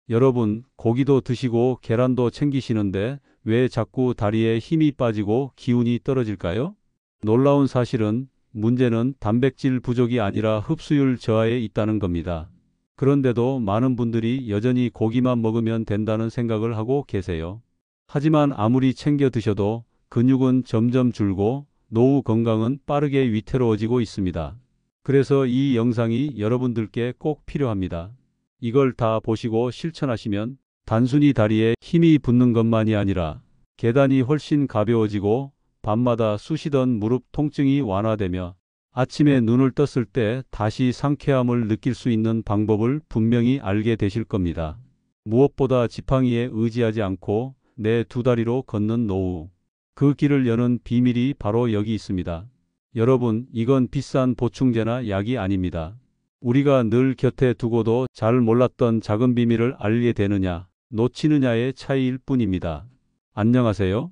여러분, 고기도 드시고 계란도 챙기시는데 왜 자꾸 다리에 힘이 빠지고 기운이 떨어질까요? 놀라운 사실은 문제는 단백질 부족이 아니라 흡수율 저하에 있다는 겁니다. 그런데도 많은 분들이 여전히 고기만 먹으면 된다는 생각을 하고 계세요. 하지만 아무리 챙겨 드셔도 근육은 점점 줄고 노후 건강은 빠르게 위태로워지고 있습니다. 그래서 이 영상이 여러분들께 꼭 필요합니다. 이걸 다 보시고 실천하시면 단순히 다리에 힘이 붙는 것만이 아니라 계단이 훨씬 가벼워지고 밤마다 쑤시던 무릎 통증이 완화되며 아침에 눈을 떴을 때 다시 상쾌함을 느낄 수 있는 방법을 분명히 알게 되실 겁니다. 무엇보다 지팡이에 의지하지 않고 내 두 다리로 걷는 노후. 그 길을 여는 비밀이 바로 여기 있습니다. 여러분, 이건 비싼 보충제나 약이 아닙니다. 우리가 늘 곁에 두고도 잘 몰랐던 작은 비밀을 알게 되느냐, 놓치느냐의 차이일 뿐입니다. 안녕하세요.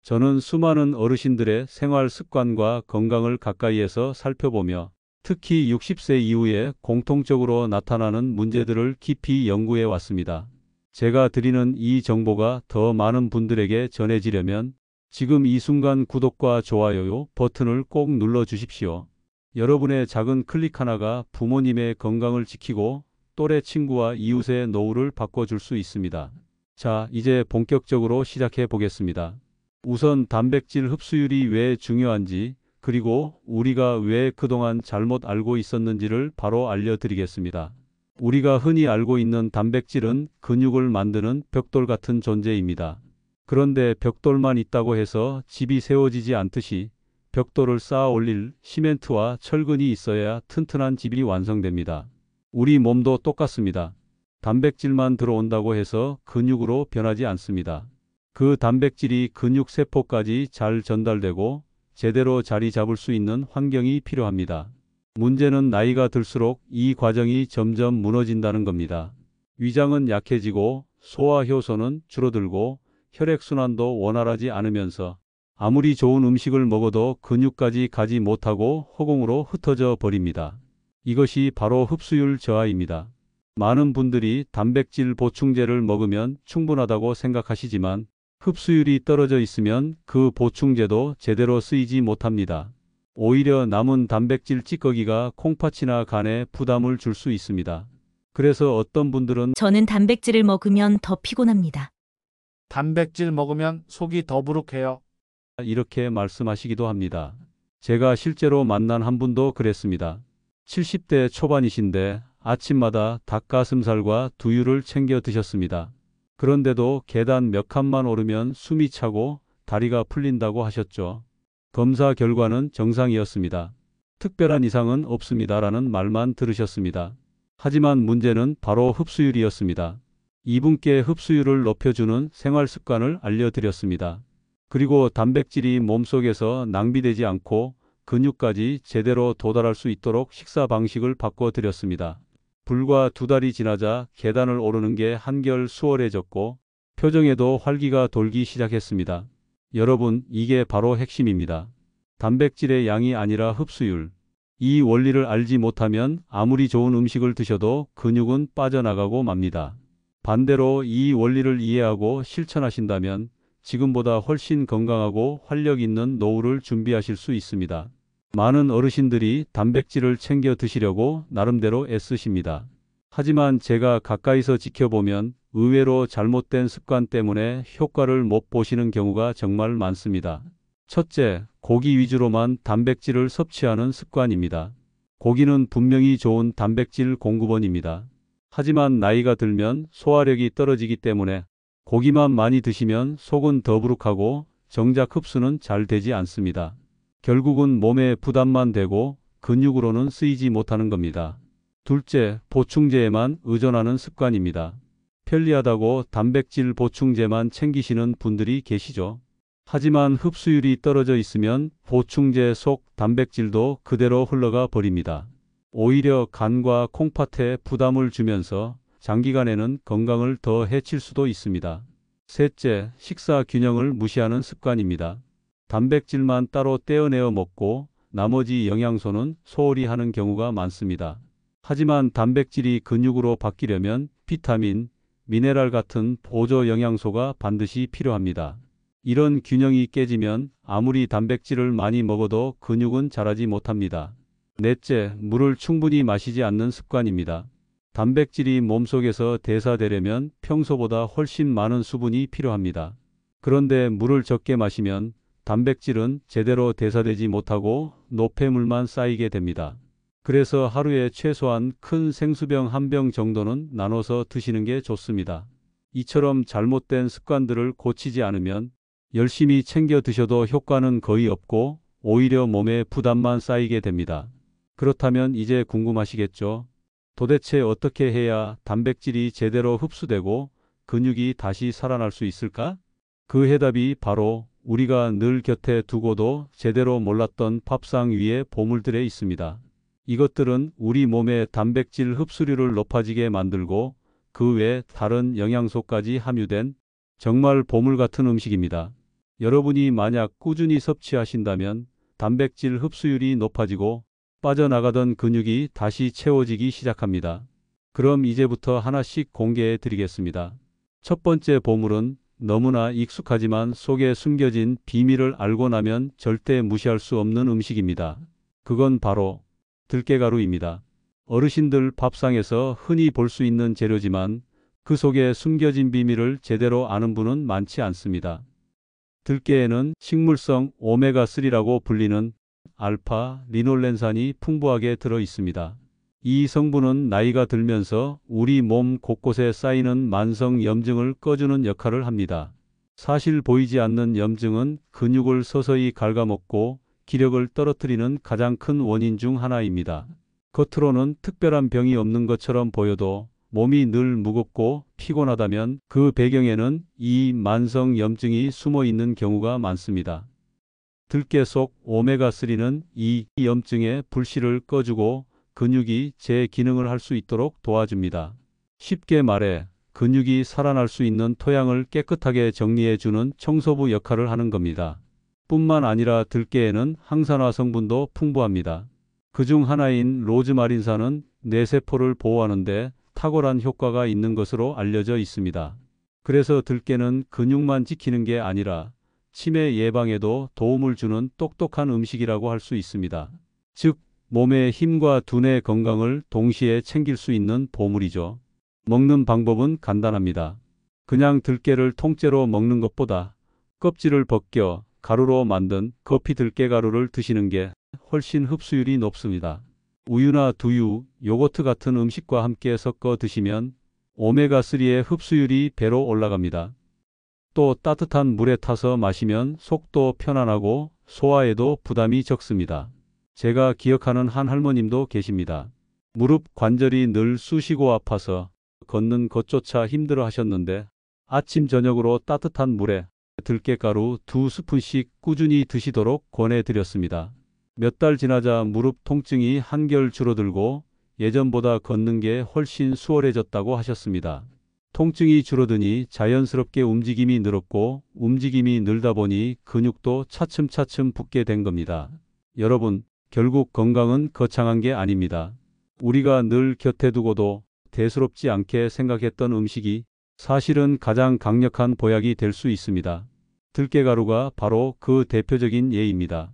저는 수많은 어르신들의 생활 습관과 건강을 가까이에서 살펴보며 특히 60세 이후에 공통적으로 나타나는 문제들을 깊이 연구해 왔습니다. 제가 드리는 이 정보가 더 많은 분들에게 전해지려면 지금 이 순간 구독과 좋아요 버튼을 꼭 눌러 주십시오. 여러분의 작은 클릭 하나가 부모님의 건강을 지키고 또래 친구와 이웃의 노후를 바꿔줄 수 있습니다. 자, 이제 본격적으로 시작해 보겠습니다. 우선 단백질 흡수율이 왜 중요한지, 그리고 우리가 왜 그동안 잘못 알고 있었는지를 바로 알려드리겠습니다. 우리가 흔히 알고 있는 단백질은 근육을 만드는 벽돌 같은 존재입니다. 그런데 벽돌만 있다고 해서 집이 세워지지 않듯이 벽돌을 쌓아 올릴 시멘트와 철근이 있어야 튼튼한 집이 완성됩니다. 우리 몸도 똑같습니다. 단백질만 들어온다고 해서 근육으로 변하지 않습니다. 그 단백질이 근육 세포까지 잘 전달되고 제대로 자리 잡을 수 있는 환경이 필요합니다. 문제는 나이가 들수록 이 과정이 점점 무너진다는 겁니다. 위장은 약해지고 소화 효소는 줄어들고 혈액순환도 원활하지 않으면서 아무리 좋은 음식을 먹어도 근육까지 가지 못하고 허공으로 흩어져 버립니다. 이것이 바로 흡수율 저하입니다. 많은 분들이 단백질 보충제를 먹으면 충분하다고 생각하시지만 흡수율이 떨어져 있으면 그 보충제도 제대로 쓰이지 못합니다. 오히려 남은 단백질 찌꺼기가 콩팥이나 간에 부담을 줄 수 있습니다. 그래서 어떤 분들은 저는 단백질을 먹으면 더 피곤합니다. 단백질 먹으면 속이 더부룩해요. 이렇게 말씀하시기도 합니다. 제가 실제로 만난 한 분도 그랬습니다. 70대 초반이신데 아침마다 닭가슴살과 두유를 챙겨 드셨습니다. 그런데도 계단 몇 칸만 오르면 숨이 차고 다리가 풀린다고 하셨죠. 검사 결과는 정상이었습니다. 특별한 이상은 없습니다라는 말만 들으셨습니다. 하지만 문제는 바로 흡수율이었습니다. 이분께 흡수율을 높여주는 생활 습관을 알려드렸습니다. 그리고 단백질이 몸속에서 낭비되지 않고 근육까지 제대로 도달할 수 있도록 식사 방식을 바꿔드렸습니다. 불과 2달이 지나자 계단을 오르는 게 한결 수월해졌고 표정에도 활기가 돌기 시작했습니다. 여러분, 이게 바로 핵심입니다. 단백질의 양이 아니라 흡수율. 이 원리를 알지 못하면 아무리 좋은 음식을 드셔도 근육은 빠져나가고 맙니다. 반대로 이 원리를 이해하고 실천하신다면 지금보다 훨씬 건강하고 활력 있는 노후를 준비하실 수 있습니다. 많은 어르신들이 단백질을 챙겨 드시려고 나름대로 애쓰십니다. 하지만 제가 가까이서 지켜보면 의외로 잘못된 습관 때문에 효과를 못 보시는 경우가 정말 많습니다. 첫째, 고기 위주로만 단백질을 섭취하는 습관입니다. 고기는 분명히 좋은 단백질 공급원입니다. 하지만 나이가 들면 소화력이 떨어지기 때문에 고기만 많이 드시면 속은 더부룩하고 정작 흡수는 잘 되지 않습니다. 결국은 몸에 부담만 되고 근육으로는 쓰이지 못하는 겁니다. 둘째, 보충제에만 의존하는 습관입니다. 편리하다고 단백질 보충제만 챙기시는 분들이 계시죠. 하지만 흡수율이 떨어져 있으면 보충제 속 단백질도 그대로 흘러가 버립니다. 오히려 간과 콩팥에 부담을 주면서 장기간에는 건강을 더 해칠 수도 있습니다. 셋째, 식사 균형을 무시하는 습관입니다. 단백질만 따로 떼어내어 먹고 나머지 영양소는 소홀히 하는 경우가 많습니다. 하지만 단백질이 근육으로 바뀌려면 비타민, 미네랄 같은 보조 영양소가 반드시 필요합니다. 이런 균형이 깨지면 아무리 단백질을 많이 먹어도 근육은 자라지 못합니다. 넷째, 물을 충분히 마시지 않는 습관입니다. 단백질이 몸속에서 대사되려면 평소보다 훨씬 많은 수분이 필요합니다. 그런데 물을 적게 마시면 단백질은 제대로 대사되지 못하고 노폐물만 쌓이게 됩니다. 그래서 하루에 최소한 큰 생수병 한 병 정도는 나눠서 드시는 게 좋습니다. 이처럼 잘못된 습관들을 고치지 않으면 열심히 챙겨 드셔도 효과는 거의 없고 오히려 몸에 부담만 쌓이게 됩니다. 그렇다면 이제 궁금하시겠죠? 도대체 어떻게 해야 단백질이 제대로 흡수되고 근육이 다시 살아날 수 있을까? 그 해답이 바로 우리가 늘 곁에 두고도 제대로 몰랐던 밥상 위의 보물들에 있습니다. 이것들은 우리 몸의 단백질 흡수율을 높아지게 만들고 그 외 다른 영양소까지 함유된 정말 보물 같은 음식입니다. 여러분이 만약 꾸준히 섭취하신다면 단백질 흡수율이 높아지고 빠져나가던 근육이 다시 채워지기 시작합니다. 그럼 이제부터 하나씩 공개해 드리겠습니다. 첫 번째 보물은 너무나 익숙하지만 속에 숨겨진 비밀을 알고 나면 절대 무시할 수 없는 음식입니다. 그건 바로 들깨가루입니다. 어르신들 밥상에서 흔히 볼 수 있는 재료지만 그 속에 숨겨진 비밀을 제대로 아는 분은 많지 않습니다. 들깨에는 식물성 오메가3라고 불리는 알파 리놀렌산이 풍부하게 들어 있습니다. 이 성분은 나이가 들면서 우리 몸 곳곳에 쌓이는 만성 염증을 꺼주는 역할을 합니다. 사실 보이지 않는 염증은 근육을 서서히 갉아먹고 기력을 떨어뜨리는 가장 큰 원인 중 하나입니다. 겉으로는 특별한 병이 없는 것처럼 보여도 몸이 늘 무겁고 피곤하다면 그 배경에는 이 만성 염증이 숨어 있는 경우가 많습니다. 들깨 속 오메가3는 이 염증의 불씨를 꺼주고 근육이 재기능을 할 수 있도록 도와줍니다. 쉽게 말해 근육이 살아날 수 있는 토양을 깨끗하게 정리해주는 청소부 역할을 하는 겁니다. 뿐만 아니라 들깨에는 항산화 성분도 풍부합니다. 그중 하나인 로즈마린산은 뇌세포를 보호하는 데 탁월한 효과가 있는 것으로 알려져 있습니다. 그래서 들깨는 근육만 지키는 게 아니라 치매 예방에도 도움을 주는 똑똑한 음식이라고 할 수 있습니다. 즉, 몸의 힘과 두뇌 건강을 동시에 챙길 수 있는 보물이죠. 먹는 방법은 간단합니다. 그냥 들깨를 통째로 먹는 것보다 껍질을 벗겨 가루로 만든 커피 들깨가루를 드시는 게 훨씬 흡수율이 높습니다. 우유나 두유, 요거트 같은 음식과 함께 섞어 드시면 오메가3의 흡수율이 배로 올라갑니다. 또 따뜻한 물에 타서 마시면 속도 편안하고 소화에도 부담이 적습니다. 제가 기억하는 한 할머님도 계십니다. 무릎 관절이 늘 쑤시고 아파서 걷는 것조차 힘들어 하셨는데 아침 저녁으로 따뜻한 물에 들깨가루 2스푼씩 꾸준히 드시도록 권해드렸습니다. 몇 달 지나자 무릎 통증이 한결 줄어들고 예전보다 걷는 게 훨씬 수월해졌다고 하셨습니다. 통증이 줄어드니 자연스럽게 움직임이 늘었고 움직임이 늘다 보니 근육도 차츰차츰 붙게 된 겁니다. 여러분, 결국 건강은 거창한 게 아닙니다. 우리가 늘 곁에 두고도 대수롭지 않게 생각했던 음식이 사실은 가장 강력한 보약이 될 수 있습니다. 들깨가루가 바로 그 대표적인 예입니다.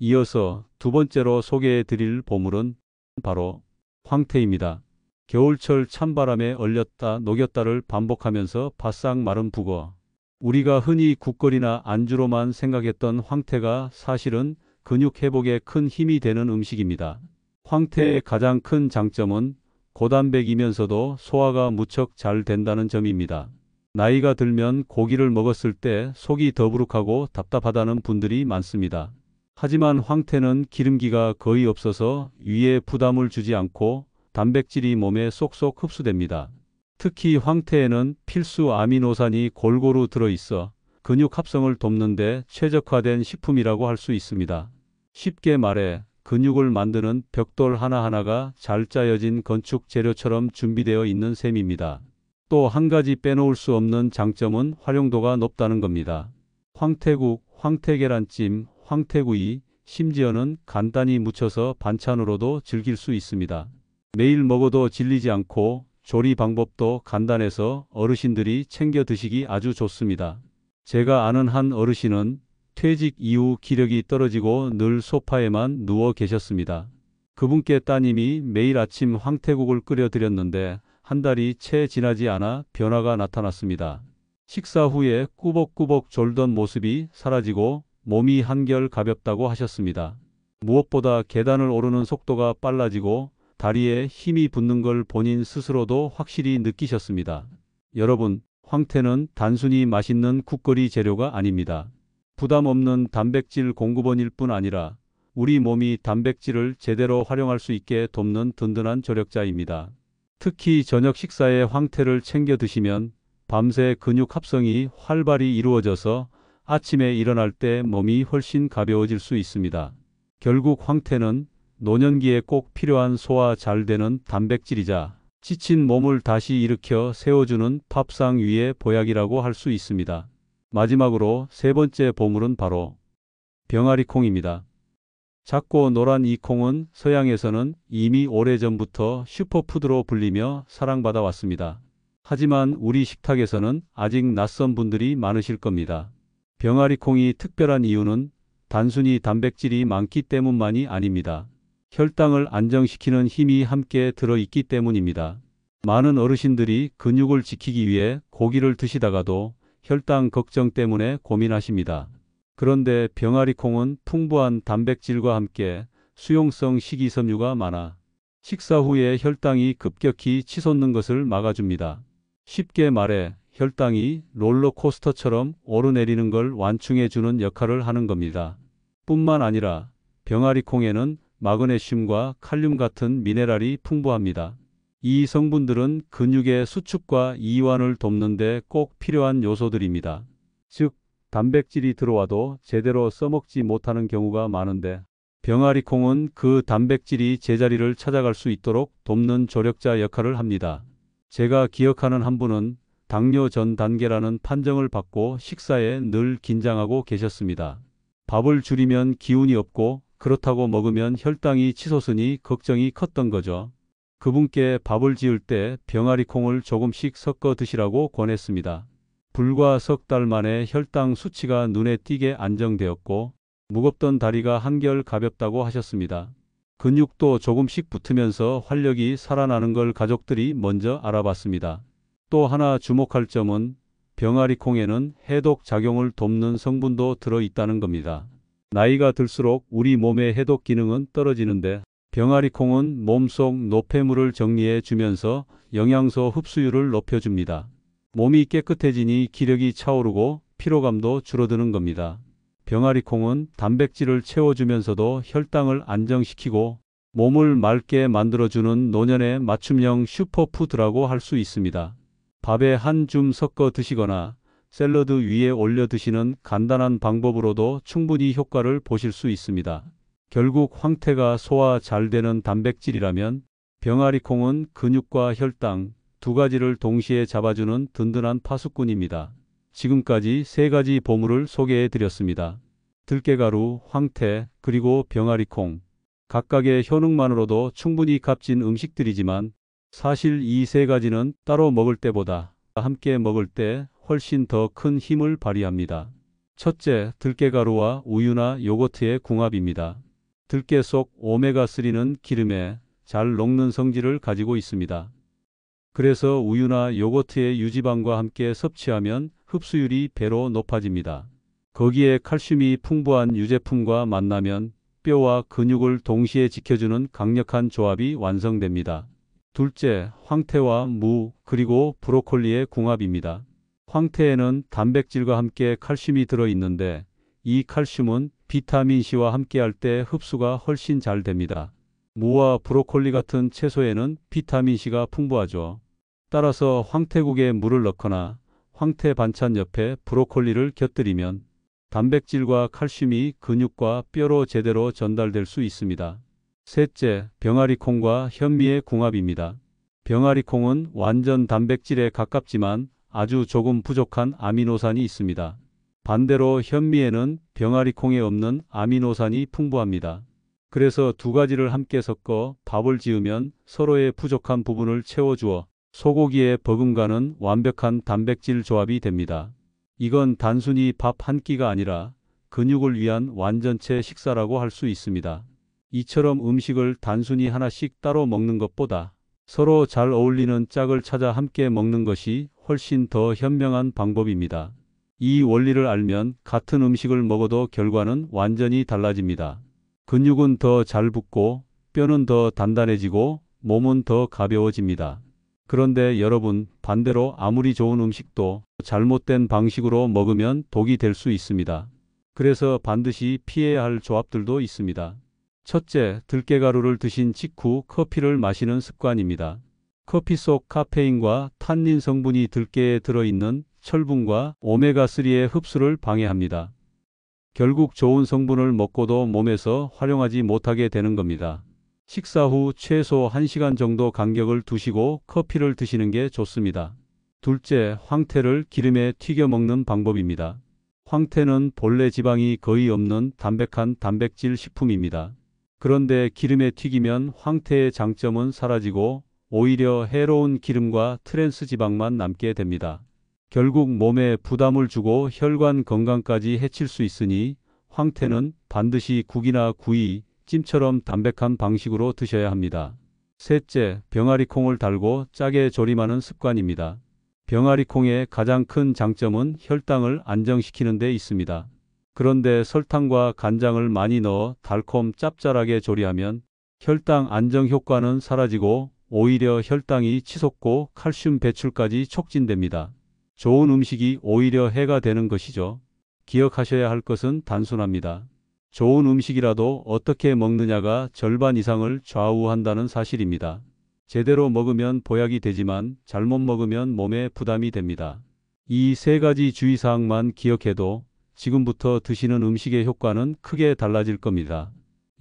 이어서 두 번째로 소개해 드릴 보물은 바로 황태입니다. 겨울철 찬바람에 얼렸다 녹였다를 반복하면서 바싹 마른 북어. 우리가 흔히 국거리나 안주로만 생각했던 황태가 사실은 근육 회복에 큰 힘이 되는 음식입니다. 황태의 가장 큰 장점은 고단백이면서도 소화가 무척 잘 된다는 점입니다. 나이가 들면 고기를 먹었을 때 속이 더부룩하고 답답하다는 분들이 많습니다. 하지만 황태는 기름기가 거의 없어서 위에 부담을 주지 않고 단백질이 몸에 쏙쏙 흡수됩니다. 특히 황태에는 필수 아미노산이 골고루 들어있어 근육 합성을 돕는 데 최적화된 식품이라고 할 수 있습니다. 쉽게 말해 근육을 만드는 벽돌 하나하나가 잘 짜여진 건축 재료처럼 준비되어 있는 셈입니다. 또 한 가지 빼놓을 수 없는 장점은 활용도가 높다는 겁니다. 황태국, 황태계란찜, 황태구이, 심지어는 간단히 무쳐서 반찬으로도 즐길 수 있습니다. 매일 먹어도 질리지 않고 조리 방법도 간단해서 어르신들이 챙겨 드시기 아주 좋습니다. 제가 아는 한 어르신은 퇴직 이후 기력이 떨어지고 늘 소파에만 누워 계셨습니다. 그분께 따님이 매일 아침 황태국을 끓여 드렸는데 한 달이 채 지나지 않아 변화가 나타났습니다. 식사 후에 꾸벅꾸벅 졸던 모습이 사라지고 몸이 한결 가볍다고 하셨습니다. 무엇보다 계단을 오르는 속도가 빨라지고 다리에 힘이 붙는 걸 본인 스스로도 확실히 느끼셨습니다. 여러분, 황태는 단순히 맛있는 국거리 재료가 아닙니다. 부담 없는 단백질 공급원일 뿐 아니라 우리 몸이 단백질을 제대로 활용할 수 있게 돕는 든든한 조력자입니다. 특히 저녁 식사에 황태를 챙겨 드시면 밤새 근육 합성이 활발히 이루어져서 아침에 일어날 때 몸이 훨씬 가벼워질 수 있습니다. 결국 황태는 노년기에 꼭 필요한 소화 잘 되는 단백질이자 지친 몸을 다시 일으켜 세워주는 밥상 위의 보약이라고 할 수 있습니다. 마지막으로 세 번째 보물은 바로 병아리콩입니다. 작고 노란 이 콩은 서양에서는 이미 오래전부터 슈퍼푸드로 불리며 사랑받아 왔습니다. 하지만 우리 식탁에서는 아직 낯선 분들이 많으실 겁니다. 병아리콩이 특별한 이유는 단순히 단백질이 많기 때문만이 아닙니다. 혈당을 안정시키는 힘이 함께 들어있기 때문입니다. 많은 어르신들이 근육을 지키기 위해 고기를 드시다가도 혈당 걱정 때문에 고민하십니다. 그런데 병아리콩은 풍부한 단백질과 함께 수용성 식이섬유가 많아 식사 후에 혈당이 급격히 치솟는 것을 막아줍니다. 쉽게 말해 혈당이 롤러코스터처럼 오르내리는 걸 완충해주는 역할을 하는 겁니다. 뿐만 아니라 병아리콩에는 마그네슘과 칼륨 같은 미네랄이 풍부합니다. 이 성분들은 근육의 수축과 이완을 돕는 데 꼭 필요한 요소들입니다. 즉, 단백질이 들어와도 제대로 써먹지 못하는 경우가 많은데 병아리콩은 그 단백질이 제자리를 찾아갈 수 있도록 돕는 조력자 역할을 합니다. 제가 기억하는 한 분은 당뇨 전 단계라는 판정을 받고 식사에 늘 긴장하고 계셨습니다. 밥을 줄이면 기운이 없고 그렇다고 먹으면 혈당이 치솟으니 걱정이 컸던 거죠. 그분께 밥을 지을 때 병아리콩을 조금씩 섞어 드시라고 권했습니다. 불과 석 달 만에 혈당 수치가 눈에 띄게 안정되었고 무겁던 다리가 한결 가볍다고 하셨습니다. 근육도 조금씩 붙으면서 활력이 살아나는 걸 가족들이 먼저 알아봤습니다. 또 하나 주목할 점은 병아리콩에는 해독 작용을 돕는 성분도 들어있다는 겁니다. 나이가 들수록 우리 몸의 해독 기능은 떨어지는데 병아리콩은 몸속 노폐물을 정리해 주면서 영양소 흡수율을 높여줍니다. 몸이 깨끗해지니 기력이 차오르고 피로감도 줄어드는 겁니다. 병아리콩은 단백질을 채워주면서도 혈당을 안정시키고 몸을 맑게 만들어주는 노년의 맞춤형 슈퍼푸드라고 할 수 있습니다. 밥에 한 줌 섞어 드시거나 샐러드 위에 올려 드시는 간단한 방법으로도 충분히 효과를 보실 수 있습니다. 결국 황태가 소화 잘 되는 단백질이라면 병아리콩은 근육과 혈당 두 가지를 동시에 잡아주는 든든한 파수꾼입니다. 지금까지 세 가지 보물을 소개해 드렸습니다. 들깨가루, 황태, 그리고 병아리콩. 각각의 효능만으로도 충분히 값진 음식들이지만 사실 이 세 가지는 따로 먹을 때보다 함께 먹을 때 훨씬 더 큰 힘을 발휘합니다. 첫째, 들깨가루와 우유나 요거트의 궁합입니다. 들깨 속 오메가3는 기름에 잘 녹는 성질을 가지고 있습니다. 그래서 우유나 요거트의 유지방과 함께 섭취하면 흡수율이 배로 높아집니다. 거기에 칼슘이 풍부한 유제품과 만나면 뼈와 근육을 동시에 지켜주는 강력한 조합이 완성됩니다. 둘째, 황태와 무 그리고 브로콜리의 궁합입니다. 황태에는 단백질과 함께 칼슘이 들어있는데 이 칼슘은 비타민C와 함께할 때 흡수가 훨씬 잘 됩니다. 무와 브로콜리 같은 채소에는 비타민C가 풍부하죠. 따라서 황태국에 물을 넣거나 황태 반찬 옆에 브로콜리를 곁들이면 단백질과 칼슘이 근육과 뼈로 제대로 전달될 수 있습니다. 셋째, 병아리콩과 현미의 궁합입니다. 병아리콩은 완전 단백질에 가깝지만 아주 조금 부족한 아미노산이 있습니다. 반대로 현미에는 병아리콩에 없는 아미노산이 풍부합니다. 그래서 두 가지를 함께 섞어 밥을 지으면 서로의 부족한 부분을 채워주어 소고기의 버금가는 완벽한 단백질 조합이 됩니다. 이건 단순히 밥 한 끼가 아니라 근육을 위한 완전체 식사라고 할 수 있습니다. 이처럼 음식을 단순히 하나씩 따로 먹는 것보다 서로 잘 어울리는 짝을 찾아 함께 먹는 것이 훨씬 더 현명한 방법입니다. 이 원리를 알면 같은 음식을 먹어도 결과는 완전히 달라집니다. 근육은 더 잘 붙고 뼈는 더 단단해지고 몸은 더 가벼워집니다. 그런데 여러분, 반대로 아무리 좋은 음식도 잘못된 방식으로 먹으면 독이 될 수 있습니다. 그래서 반드시 피해야 할 조합들도 있습니다. 첫째, 들깨가루를 드신 직후 커피를 마시는 습관입니다. 커피 속 카페인과 탄닌 성분이 들깨에 들어있는 철분과 오메가3의 흡수를 방해합니다. 결국 좋은 성분을 먹고도 몸에서 활용하지 못하게 되는 겁니다. 식사 후 최소 1시간 정도 간격을 두시고 커피를 드시는 게 좋습니다. 둘째, 황태를 기름에 튀겨 먹는 방법입니다. 황태는 본래 지방이 거의 없는 담백한 단백질 식품입니다. 그런데 기름에 튀기면 황태의 장점은 사라지고 오히려 해로운 기름과 트랜스 지방만 남게 됩니다. 결국 몸에 부담을 주고 혈관 건강까지 해칠 수 있으니 황태는 반드시 국이나 구이, 찜처럼 담백한 방식으로 드셔야 합니다. 셋째, 병아리콩을 달고 짜게 조림하는 습관입니다. 병아리콩의 가장 큰 장점은 혈당을 안정시키는 데 있습니다. 그런데 설탕과 간장을 많이 넣어 달콤 짭짤하게 조리하면 혈당 안정 효과는 사라지고 오히려 혈당이 치솟고 칼슘 배출까지 촉진됩니다. 좋은 음식이 오히려 해가 되는 것이죠. 기억하셔야 할 것은 단순합니다. 좋은 음식이라도 어떻게 먹느냐가 절반 이상을 좌우한다는 사실입니다. 제대로 먹으면 보약이 되지만 잘못 먹으면 몸에 부담이 됩니다. 이 세 가지 주의사항만 기억해도 지금부터 드시는 음식의 효과는 크게 달라질 겁니다.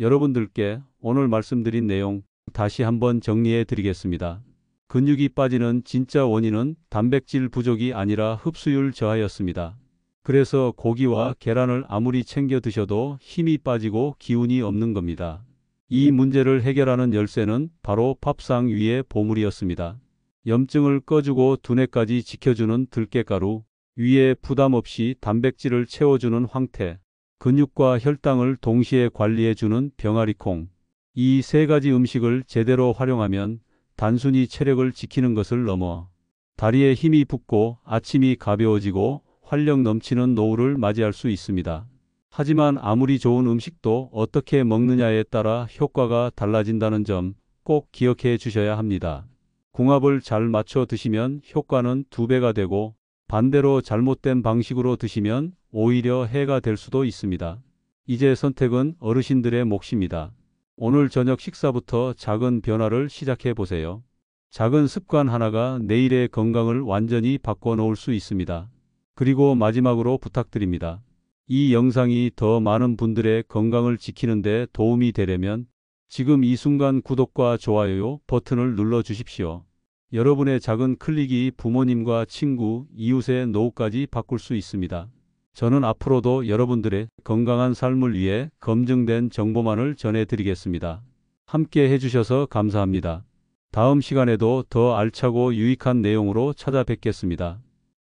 여러분들께 오늘 말씀드린 내용 다시 한번 정리해 드리겠습니다. 근육이 빠지는 진짜 원인은 단백질 부족이 아니라 흡수율 저하였습니다. 그래서 고기와 계란을 아무리 챙겨 드셔도 힘이 빠지고 기운이 없는 겁니다. 이 문제를 해결하는 열쇠는 바로 밥상 위의 보물이었습니다. 염증을 꺼주고 두뇌까지 지켜주는 들깨가루, 위에 부담 없이 단백질을 채워주는 황태, 근육과 혈당을 동시에 관리해주는 병아리콩. 이 세 가지 음식을 제대로 활용하면 단순히 체력을 지키는 것을 넘어 다리에 힘이 붙고 아침이 가벼워지고 활력 넘치는 노후를 맞이할 수 있습니다. 하지만 아무리 좋은 음식도 어떻게 먹느냐에 따라 효과가 달라진다는 점 꼭 기억해 주셔야 합니다. 궁합을 잘 맞춰 드시면 효과는 2배가 되고 반대로 잘못된 방식으로 드시면 오히려 해가 될 수도 있습니다. 이제 선택은 어르신들의 몫입니다. 오늘 저녁 식사부터 작은 변화를 시작해 보세요. 작은 습관 하나가 내일의 건강을 완전히 바꿔 놓을 수 있습니다. 그리고 마지막으로 부탁드립니다. 이 영상이 더 많은 분들의 건강을 지키는 데 도움이 되려면 지금 이 순간 구독과 좋아요 버튼을 눌러 주십시오. 여러분의 작은 클릭이 부모님과 친구, 이웃의 노후까지 바꿀 수 있습니다. 저는 앞으로도 여러분들의 건강한 삶을 위해 검증된 정보만을 전해드리겠습니다. 함께 해주셔서 감사합니다. 다음 시간에도 더 알차고 유익한 내용으로 찾아뵙겠습니다.